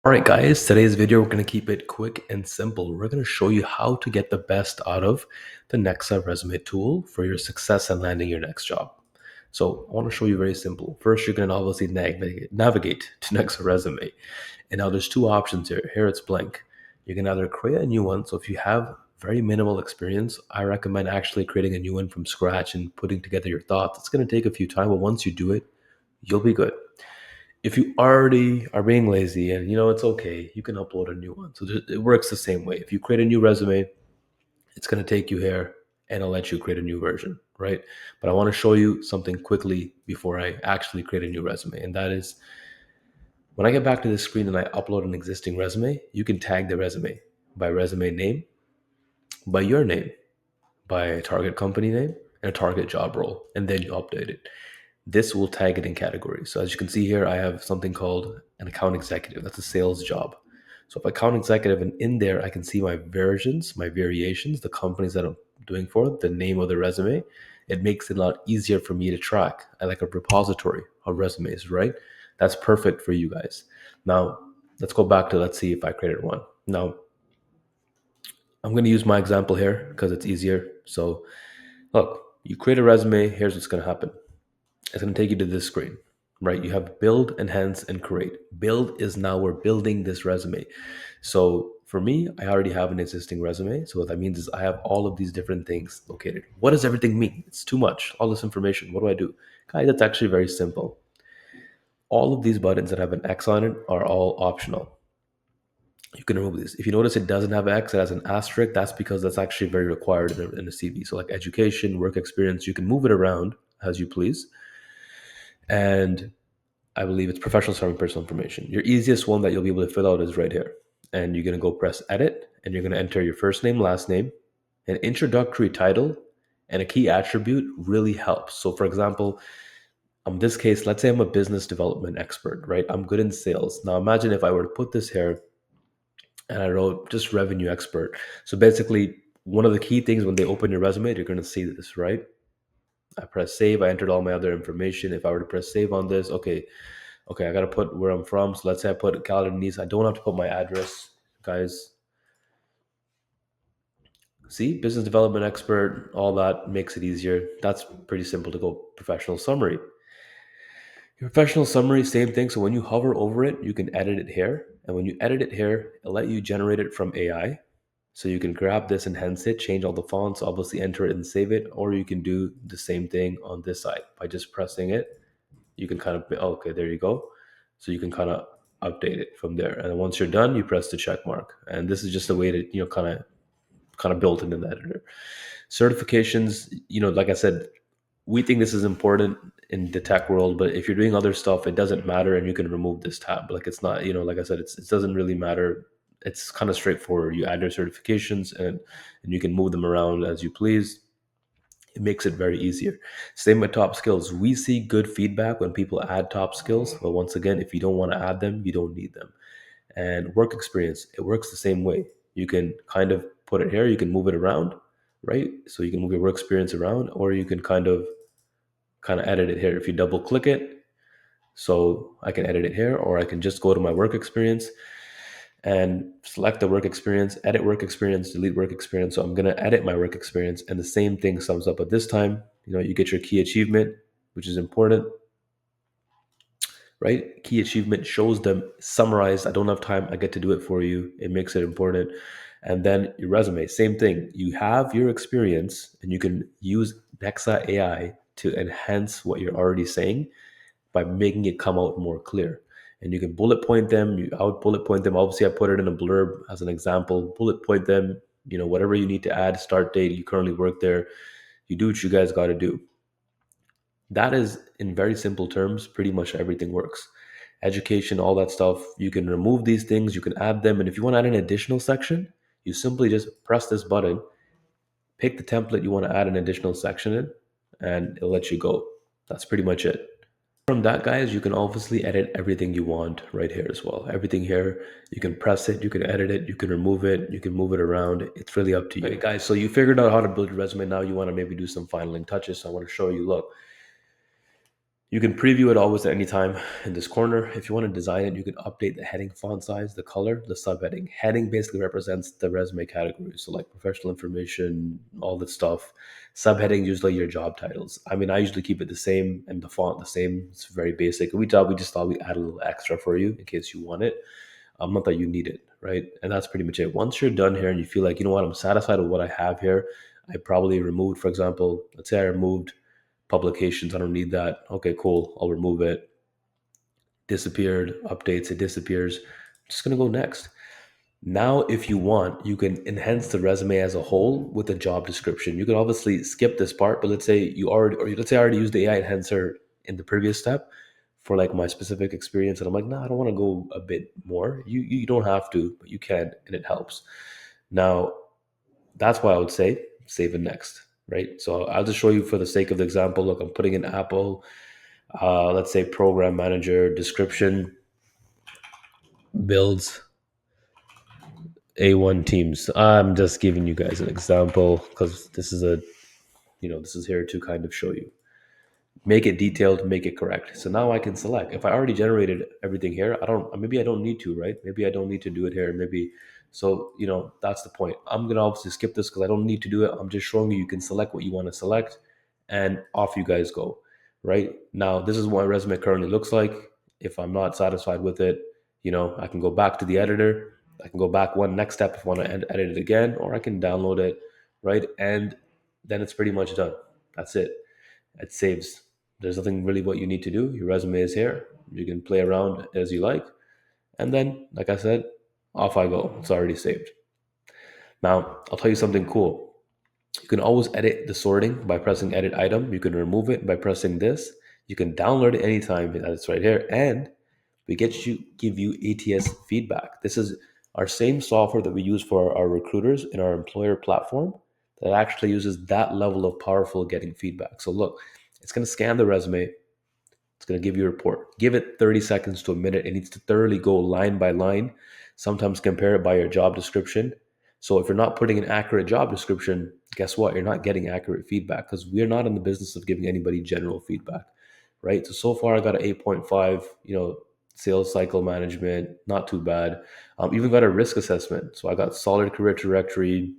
All right, guys, today's video, we're going to keep it quick and simple. We're going to show you how to get the best out of the Nexa resume tool for your success and landing your next job. So I want to show you very simple. First, you're going to obviously navigate to Nexa resume. And now there's two options here. Here it's blank. You can either create a new one. So if you have very minimal experience, I recommend actually creating a new one from scratch and putting together your thoughts. It's going to take a few time, but once you do it, you'll be good. If you already are being lazy and it's okay, you can upload a new one. So it works the same way. If you create a new resume, it's going to take you here and it'll let you create a new version, right? But I want to show you something quickly before I actually create a new resume. And that is when I get back to the screen and I upload an existing resume, you can tag the resume by resume name, by your name, by a target company name, and a target job role, and then you update it. This will tag it in categories. So as you can see here, I have something called an account executive. That's a sales job. So if account executive, and in there, I can see my versions, my variations, the companies that I'm doing for, the name of the resume. It makes it a lot easier for me to track. I like a repository of resumes, right? That's perfect for you guys. Now, let's see if I created one. Now, I'm going to use my example here because it's easier. So look, you create a resume. Here's what's going to happen. It's going to take you to this screen, right? You have build, enhance, and create. Build is now we're building this resume. So for me, I already have an existing resume. So what that means is I have all of these different things located. What does everything mean? It's too much, all this information. What do I do? Guys, it's actually very simple. All of these buttons that have an X on it are all optional. You can remove this. If you notice it doesn't have X, it has an asterisk. That's because that's actually very required in a CV. So like education, work experience, you can move it around as you please. And I believe it's professional summary personal information. Your easiest one that you'll be able to fill out is right here. And you're going to go press edit and you're going to enter your first name, last name, an introductory title, and a key attribute really helps. So for example, in this case, let's say I'm a business development expert, right? I'm good in sales. Now imagine if I were to put this here and I wrote just revenue expert. So basically, one of the key things when they open your resume, you're going to see this, right? I press save. I entered all my other information. If I were to press save on this, okay, I got to put where I'm from. So let's say I put Caledonies. I don't have to put my address, guys. See, business development expert, all that makes it easier. That's pretty simple to go professional summary. Your professional summary, same thing. So when you hover over it, you can edit it here. And when you edit it here, it'll let you generate it from AI. So you can grab this, enhance it, change all the fonts, obviously enter it and save it. Or you can do the same thing on this side by just pressing it. You can kind of, okay, there you go. So you can kind of update it from there. And then once you're done, you press the check mark. And this is just a way to, kind of built into the editor. Certifications, like I said, we think this is important in the tech world, but if you're doing other stuff, it doesn't matter and you can remove this tab. Like it's not, like I said, it doesn't really matter. It's kind of straightforward. You add your certifications and you can move them around as you please. It makes it very easier. Same with top skills. We see good feedback when people add top skills, but once again, if you don't want to add them, you don't need them. And work experience, it works the same way. You can kind of put it here, you can move it around, right? So you can move your work experience around, or you can kind of edit it here. If you double click it, so I can edit it here, or I can just go to my work experience and select the work experience, edit work experience, delete work experience. So I'm going to edit my work experience and the same thing sums up. But this time, you get your key achievement, which is important, right? Key achievement shows them summarized. I don't have time. I get to do it for you. It makes it important. And then your resume, same thing. You have your experience and you can use Nexa AI to enhance what you're already saying by making it come out more clear. And you can bullet point them. I would bullet point them. Obviously, I put it in a blurb as an example. Bullet point them. Whatever you need to add. Start date. You currently work there. You do what you guys got to do. That is, in very simple terms, pretty much everything works. Education, all that stuff. You can remove these things. You can add them. And if you want to add an additional section, you simply just press this button, pick the template you want to add an additional section in, and it'll let you go. That's pretty much it. From that, guys, you can obviously edit everything you want right here as well. Everything here, you can press it, you can edit it, you can remove it, you can move it around. It's really up to you. Okay, guys, so you figured out how to build your resume. Now you want to maybe do some filing touches. So I want to show you, look, You can preview it always at any time in this corner. If you want to design it, you can update the heading font size, the color, the subheading. Heading basically represents the resume category. So like professional information, all this stuff. Subheading usually your job titles. I mean, I usually keep it the same and the font the same. It's very basic. We just thought we'd add a little extra for you in case you want it. Not that you need it, right? And that's pretty much it. Once you're done here and you feel like, you know what, I'm satisfied with what I have here, I probably removed, for example, let's say I removed publications. I don't need that. Okay, cool. I'll remove it. Disappeared, updates, it disappears. I'm just going to go next. Now, if you want, you can enhance the resume as a whole with a job description. You can obviously skip this part, but let's say you already, or let's say I already used the AI enhancer in the previous step for like my specific experience, and I'm like, no, I don't want to go a bit more. You don't have to, but you can, and it helps. Now, that's why I would say save it next, right? So I'll just show you for the sake of the example. Look, I'm putting in Apple, let's say program manager description builds A1 teams. I'm just giving you guys an example because this is a, this is here to kind of show you. Make it detailed, make it correct. So now I can select. If I already generated everything here, maybe I don't need to, right? Maybe I don't need to do it here. Maybe, so, that's the point. I'm going to obviously skip this because I don't need to do it. I'm just showing you, you can select what you want to select and off you guys go, right? Now, this is what my resume currently looks like. If I'm not satisfied with it, I can go back to the editor. I can go back one next step if I want to edit it again, or I can download it, right? And then it's pretty much done. That's it. It saves. There's nothing really what you need to do. Your resume is here. You can play around as you like. And then, like I said, off I go. It's already saved. Now, I'll tell you something cool. You can always edit the sorting by pressing edit item. You can remove it by pressing this. You can download it anytime. That's right here. And we give you ATS feedback. This is our same software that we use for our recruiters in our employer platform that actually uses that level of powerful getting feedback. So look, it's going to scan the resume. It's going to give you a report. Give it 30 seconds to a minute. It needs to thoroughly go line by line. Sometimes compare it by your job description. So if you're not putting an accurate job description, guess what? You're not getting accurate feedback because we're not in the business of giving anybody general feedback, right? So far I got an 8.5, sales cycle management, not too bad. Even got a risk assessment. So I got solid career trajectory,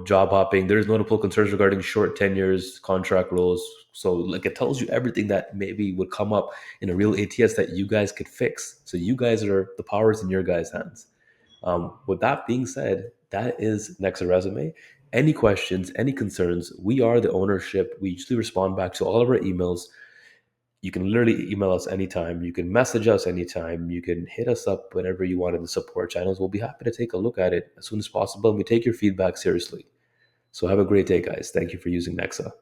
job hopping. There's notable concerns regarding short tenures, contract roles. So like it tells you everything that maybe would come up in a real ATS that you guys could fix. So you guys are the powers in your guys' hands. With that being said, that is Nexa Resume. Any questions, any concerns, we are the ownership. We usually respond back to all of our emails. You can literally email us anytime. You can message us anytime. You can hit us up whenever you want in the support channels. We'll be happy to take a look at it as soon as possible. And we take your feedback seriously. So have a great day, guys. Thank you for using Nexa.